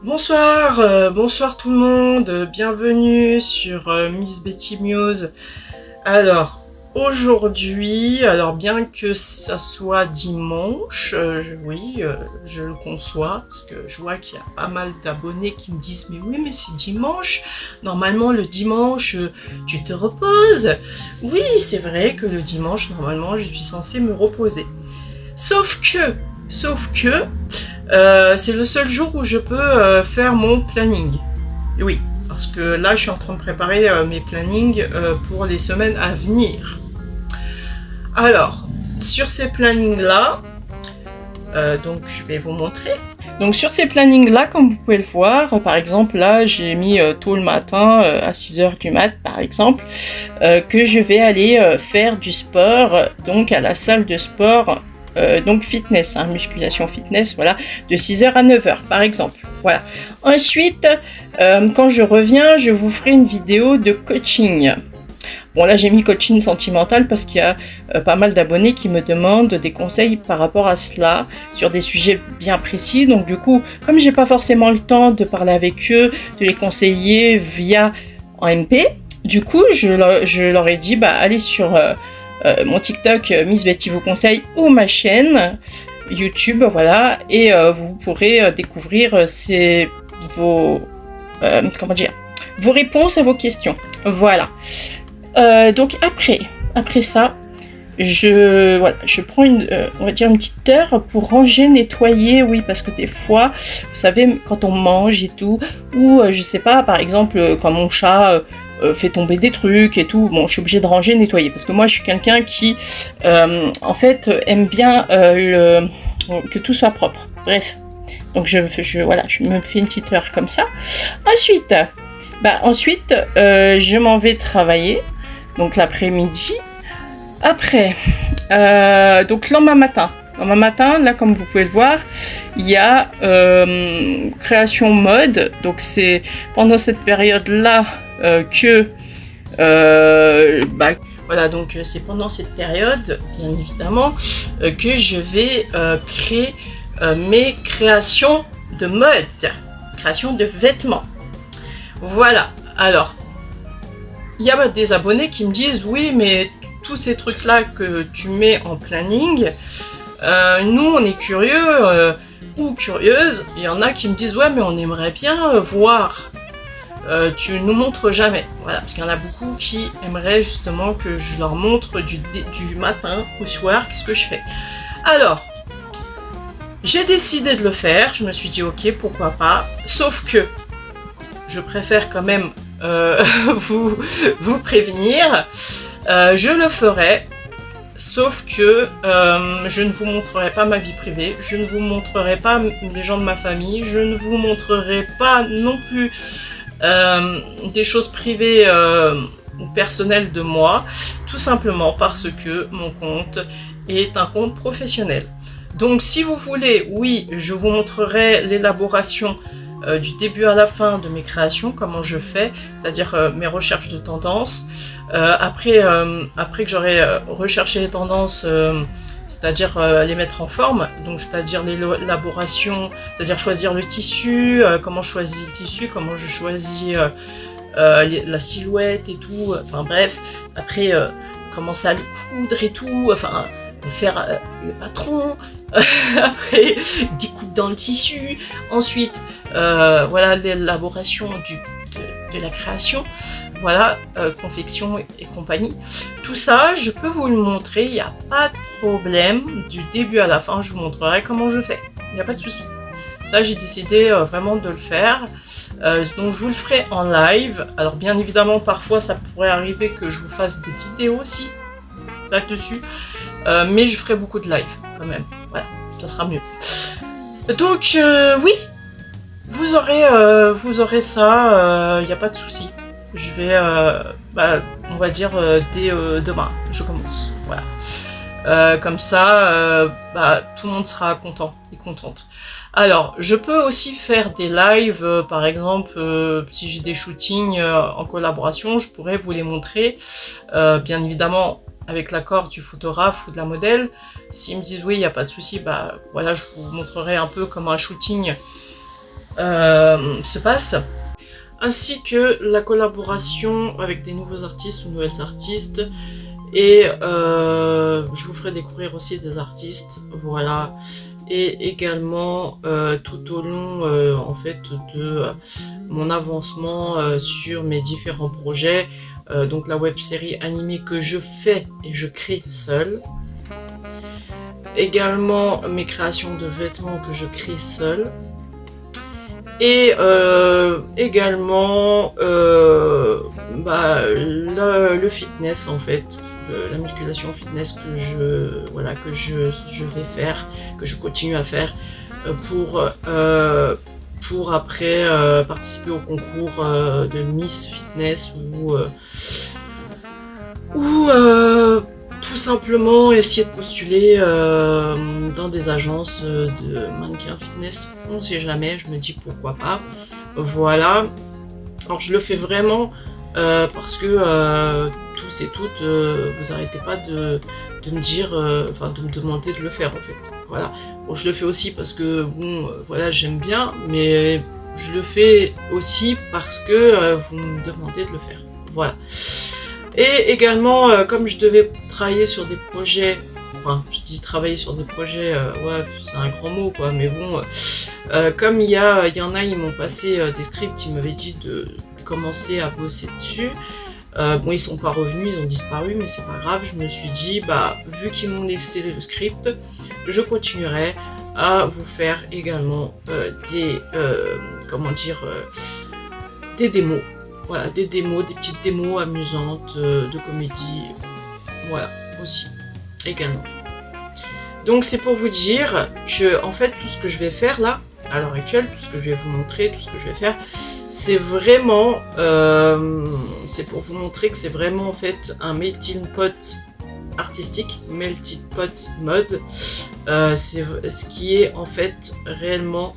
Bonsoir tout le monde, bienvenue sur Miss Betty Muse. Alors, aujourd'hui, bien que ça soit dimanche, je le conçois, parce que je vois qu'il y a pas mal d'abonnés qui me disent « Mais oui, mais c'est dimanche, normalement le dimanche, tu te reposes. » Oui, c'est vrai que le dimanche, normalement, je suis censée me reposer. Sauf que, c'est le seul jour où je peux faire mon planning. Oui, parce que là, je suis en train de préparer mes plannings pour les semaines à venir. Alors, sur ces plannings-là, donc je vais vous montrer. Donc sur ces plannings-là, comme vous pouvez le voir, par exemple, là, j'ai mis tôt le matin, à 6h du mat, par exemple, que je vais aller faire du sport, donc à la salle de sport, donc fitness, hein, musculation fitness, voilà, de 6h à 9h par exemple. Voilà. Ensuite, quand je reviens, je vous ferai une vidéo de coaching. Bon, là j'ai mis coaching sentimental parce qu'il y a pas mal d'abonnés qui me demandent des conseils par rapport à cela, sur des sujets bien précis. Donc du coup, comme j'ai pas forcément le temps de parler avec eux, de les conseiller via en MP, du coup je leur ai dit, allez sur mon TikTok Miss Betty vous conseille ou ma chaîne YouTube, voilà, et vous pourrez découvrir vos réponses à vos questions. Voilà. Donc après ça, je prends on va dire une petite heure pour ranger, nettoyer, oui, parce que des fois, vous savez, quand on mange et tout, ou je sais pas, par exemple, quand mon chat fait tomber des trucs et tout, bon, je suis obligée de ranger, nettoyer, parce que moi, je suis quelqu'un qui, en fait, aime bien que tout soit propre. Bref, donc je me fais une petite heure comme ça. Ensuite, je m'en vais travailler, donc l'après-midi. Après, donc lendemain matin, là comme vous pouvez le voir, il y a création mode. Donc c'est pendant cette période-là voilà, donc c'est pendant cette période, bien évidemment, que je vais créer mes créations de mode, création de vêtements. Voilà, alors, il y a des abonnés qui me disent « Oui, mais tous ces trucs-là que tu mets en planning, nous, on est curieux ou curieuse. » Il y en a qui me disent « Ouais, mais on aimerait bien voir. Tu nous montres jamais. » Voilà, parce qu'il y en a beaucoup qui aimeraient justement que je leur montre du matin au soir qu'est-ce que je fais. Alors, j'ai décidé de le faire. Je me suis dit « Ok, pourquoi pas. » Sauf que je préfère quand même vous prévenir. Je le ferai, sauf que je ne vous montrerai pas ma vie privée, je ne vous montrerai pas les gens de ma famille, je ne vous montrerai pas non plus des choses privées ou personnelles de moi, tout simplement parce que mon compte est un compte professionnel. Donc si vous voulez, oui, je vous montrerai l'élaboration du début à la fin de mes créations, comment je fais, c'est-à-dire mes recherches de tendances. Après que j'aurai recherché les tendances, c'est-à-dire les mettre en forme, donc c'est-à-dire l'élaboration, c'est-à-dire choisir le tissu, comment je choisis le tissu, comment je choisis la silhouette et tout, enfin bref, après commencer à le coudre et tout, enfin faire le patron, après découpe dans le tissu, ensuite voilà l'élaboration de la création, voilà, confection et compagnie. Tout ça, je peux vous le montrer, il n'y a pas de problème, du début à la fin, je vous montrerai comment je fais, il n'y a pas de souci. Ça, j'ai décidé vraiment de le faire, donc je vous le ferai en live. Alors bien évidemment, parfois ça pourrait arriver que je vous fasse des vidéos aussi là-dessus, mais je ferai beaucoup de live quand même, voilà, ça sera mieux. Donc oui, vous aurez ça, il n'y a pas de souci. Je vais, on va dire dès demain, je commence, voilà. Comme ça, tout le monde sera content et contente. Alors, je peux aussi faire des lives, par exemple, si j'ai des shootings en collaboration, je pourrais vous les montrer, bien évidemment avec l'accord du photographe ou de la modèle. S'ils me disent oui, il n'y a pas de souci, voilà, je vous montrerai un peu comment un shooting se passe, ainsi que la collaboration avec des nouveaux artistes ou nouvelles artistes. Et je vous ferai découvrir aussi des artistes, voilà. Et également tout au long en fait de mon avancement sur mes différents projets, donc la web série animée que je fais et je crée seule, également mes créations de vêtements que je crée seule, et également le fitness en fait, la musculation fitness que je vais faire, que je continue à faire pour après participer au concours de Miss Fitness ou tout simplement essayer de postuler dans des agences de mannequins fitness. On ne sait jamais, je me dis pourquoi pas. Voilà. Alors je le fais vraiment parce que tous et toutes, vous arrêtez pas de me dire, de me demander de le faire en fait. Voilà. Bon, je le fais aussi parce que bon, voilà, j'aime bien, mais je le fais aussi parce que vous me demandez de le faire. Voilà. Et également, comme je devais travailler sur des projets, enfin, je dis travailler sur des projets, ouais, c'est un grand mot quoi, mais bon, comme il y en a, ils m'ont passé des scripts, ils m'avaient dit de commencer à bosser dessus. Bon, ils sont pas revenus, ils ont disparu, mais c'est pas grave. Je me suis dit, bah, vu qu'ils m'ont laissé le script, je continuerai à vous faire également des démos. Voilà, des démos, des petites démos amusantes de comédie. Voilà, aussi, également. Donc c'est pour vous dire que en fait tout ce que je vais faire là, à l'heure actuelle, tout ce que je vais vous montrer, tout ce que je vais faire, c'est vraiment, c'est pour vous montrer que c'est vraiment en fait un melting pot artistique, melting pot mode. C'est ce qui est en fait réellement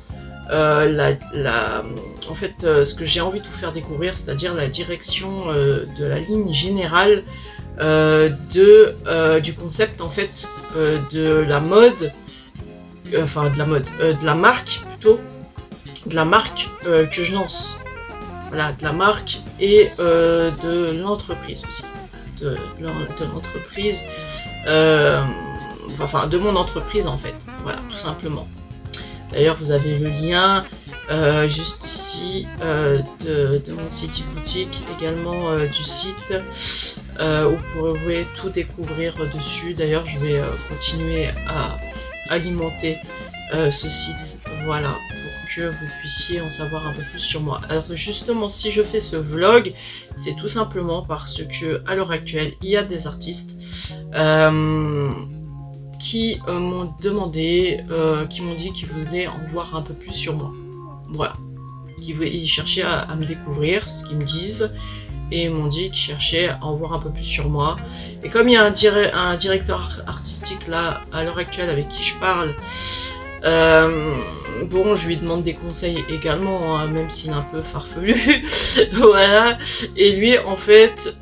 ce que j'ai envie de vous faire découvrir, c'est-à-dire la direction de la ligne générale du concept en fait de la mode, de la marque plutôt, de la marque que je lance. Voilà, de la marque et de l'entreprise aussi, de l'entreprise, de mon entreprise en fait, voilà, tout simplement. D'ailleurs, vous avez le lien juste ici de mon site e-boutique, également du site où vous pouvez tout découvrir dessus. D'ailleurs, je vais continuer à alimenter ce site, voilà, pour que vous puissiez en savoir un peu plus sur moi. Alors justement, si je fais ce vlog, c'est tout simplement parce que à l'heure actuelle, il y a des artistes qui m'ont demandé, qui m'ont dit qu'ils voulaient en voir un peu plus sur moi. Voilà. Ils cherchaient à me découvrir, ce qu'ils me disent, et ils m'ont dit qu'ils cherchaient à en voir un peu plus sur moi. Et comme il y a un directeur artistique là, à l'heure actuelle, avec qui je parle, bon, je lui demande des conseils également, hein, même s'il est un peu farfelu. Voilà. Et lui, en fait,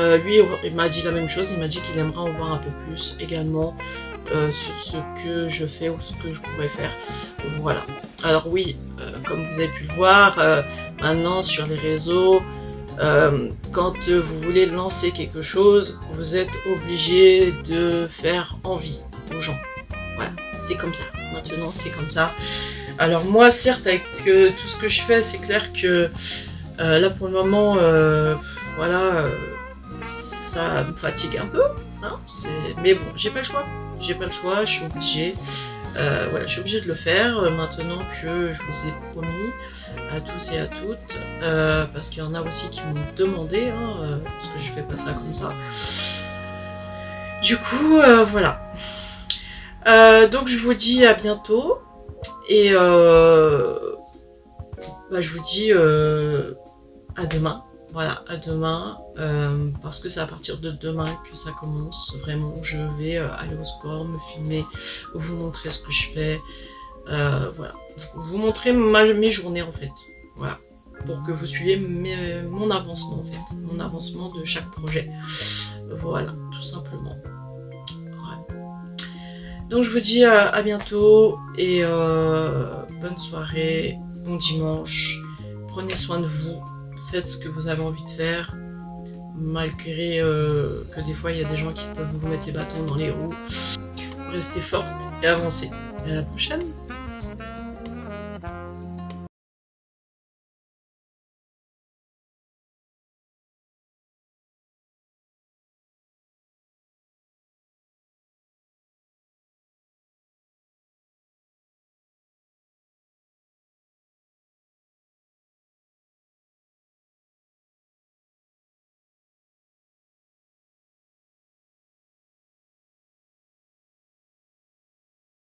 lui, il m'a dit la même chose, il m'a dit qu'il aimerait en voir un peu plus également sur ce que je fais ou ce que je pourrais faire. Voilà. Alors oui, comme vous avez pu le voir, maintenant sur les réseaux, quand vous voulez lancer quelque chose, vous êtes obligé de faire envie aux gens. Voilà, c'est comme ça. Maintenant, c'est comme ça. Alors moi, certes, avec tout ce que je fais, c'est clair que là, pour le moment, voilà... ça me fatigue un peu, hein, mais bon, j'ai pas le choix, je suis obligée, voilà, je suis obligée de le faire maintenant que je vous ai promis à tous et à toutes, parce qu'il y en a aussi qui m'ont demandé, hein, parce que je fais pas ça comme ça. Du coup, voilà. Donc je vous dis à bientôt, et je vous dis à demain. Voilà, à demain, parce que c'est à partir de demain que ça commence, vraiment, je vais aller au sport, me filmer, vous montrer ce que je fais, voilà, vous montrer mes journées en fait, voilà, pour que vous suiviez mon avancement en fait, mon avancement de chaque projet, voilà, tout simplement. Ouais. Donc je vous dis à bientôt et bonne soirée, bon dimanche. Prenez soin de vous, faites ce que vous avez envie de faire. Malgré que des fois il y a des gens qui peuvent vous mettre les bâtons dans les roues. Restez forte et avancez. À la prochaine.